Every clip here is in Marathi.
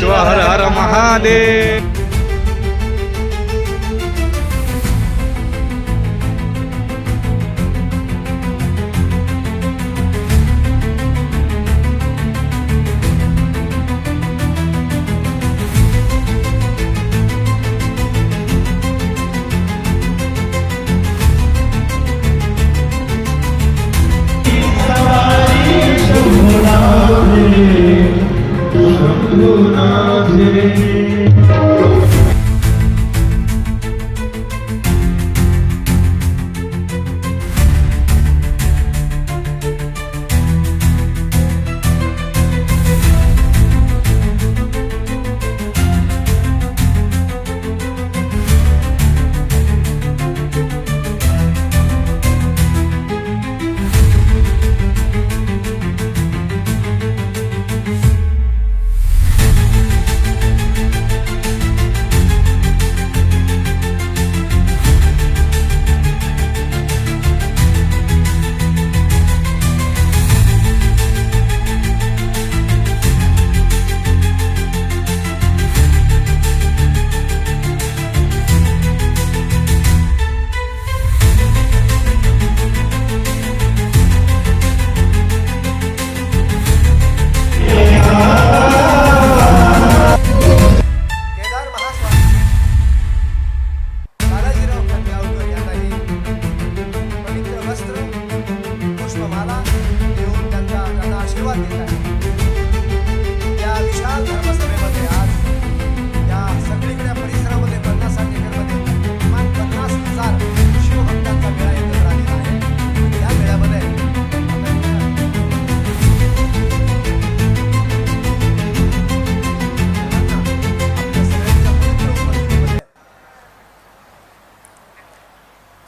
शिव हर हर महादेव।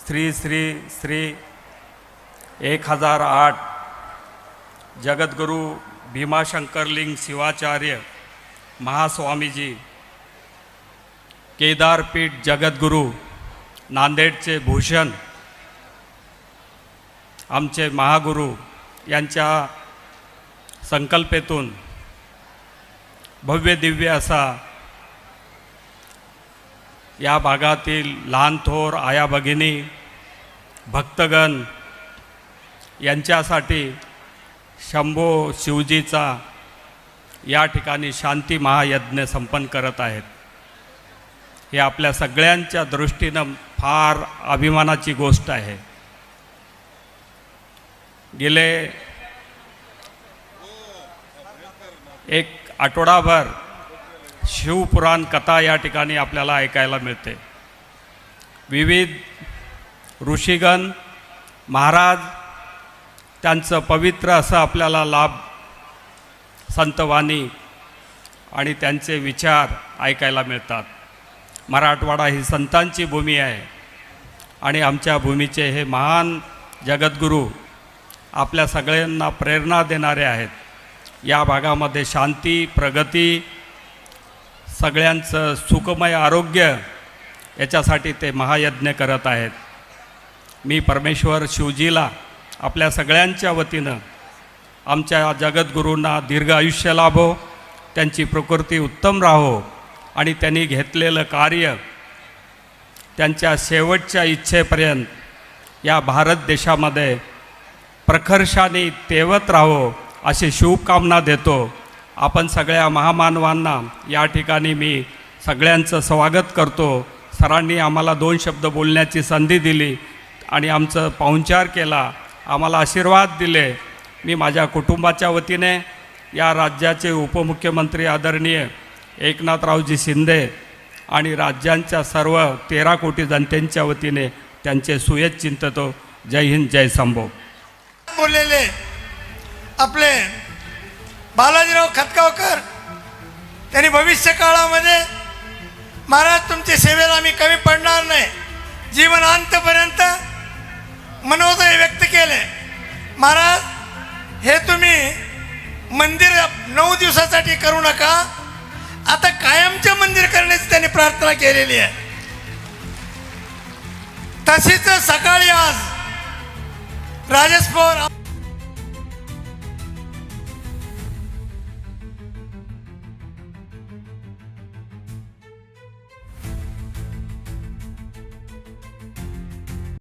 श्री श्री श्री 1008 जगद्गुरु भीमाशंकरलिंग शिवाचार्य महास्वामीजी केदारपीठ जगद्गुरु नांदेडचे भूषण आमचे महागुरु यांच्या संकल्पेतून भव्य दिव्य असा या भागातील लहान थोर आया भगिनी भक्तगण यांच्यासाठी शंभो शिवजीचा या ठिकाणी शांती महायज्ञ संपन्न करत आहेत। हे आपल्या सगळ्यांच्या दृष्टीनं फार अभिमानाची गोष्ट आहे। गेले एक आठवडाभर शिवपुराण कथा या ठिकाणी आपल्याला ऐकायला मिळते। विविध ऋषीगण महाराज त्यांचं पवित्र असं आपल्याला लाभ संतवाणी आणि त्यांचे विचार ऐकायला मिळतात। मराठवाडा ही संतांची भूमी आहे आणि आमच्या भूमीचे हे महान जगद्गुरू आपल्या सगळ्यांना प्रेरणा देणारे आहेत। या भागामध्ये शांती प्रगती सगळ्यांचं सुखमय आरोग्य याच्यासाठी ते महायज्ञ करत आहेत। मी परमेश्वर शिवजीला आपल्या सगळ्यांच्या वतीनं आमच्या जगद्गुरूंना दीर्घ आयुष्य लाभो, त्यांची प्रकृती उत्तम राहो आणि त्यांनी घेतलेलं कार्य त्यांच्या शेवटच्या इच्छेपर्यंत या भारत देशामध्ये प्रखर्षाने तेवत राहो अशी शुभकामना देतो। आपण सगळ्या महामानवांना या ठिकाणी मी सगळ्यांचं स्वागत करतो। सरांनी आम्हाला 2 शब्द बोलण्याची संधी दिली आणि आमचं पाहुणचार केला, आम्हाला आशीर्वाद दिले। मी माझ्या कुटुंबाच्या वतीने या राज्याचे उपमुख्यमंत्री आदरणीय एकनाथरावजी शिंदे आणि राज्यांच्या सर्व 13 कोटी जनतेच्या वतीने त्यांचे सुयश चिंततो। जय हिंद, जय शंभो। बोललेले आपले बालाजीराव खतगावकर त्यांनी भविष्य काळामध्ये महाराज तुमच्या सेवेला आम्ही कमी पडणार नाही, जीवनांतपर्यंत मनोदय व्यक्त केले। महाराज हे तुम्ही मंदिर 9 दिवसासाठी करू नका, आता कायमचे मंदिर करण्याची त्यांनी प्रार्थना केलेली आहे। तशीच सकाळी आज राजेश पवार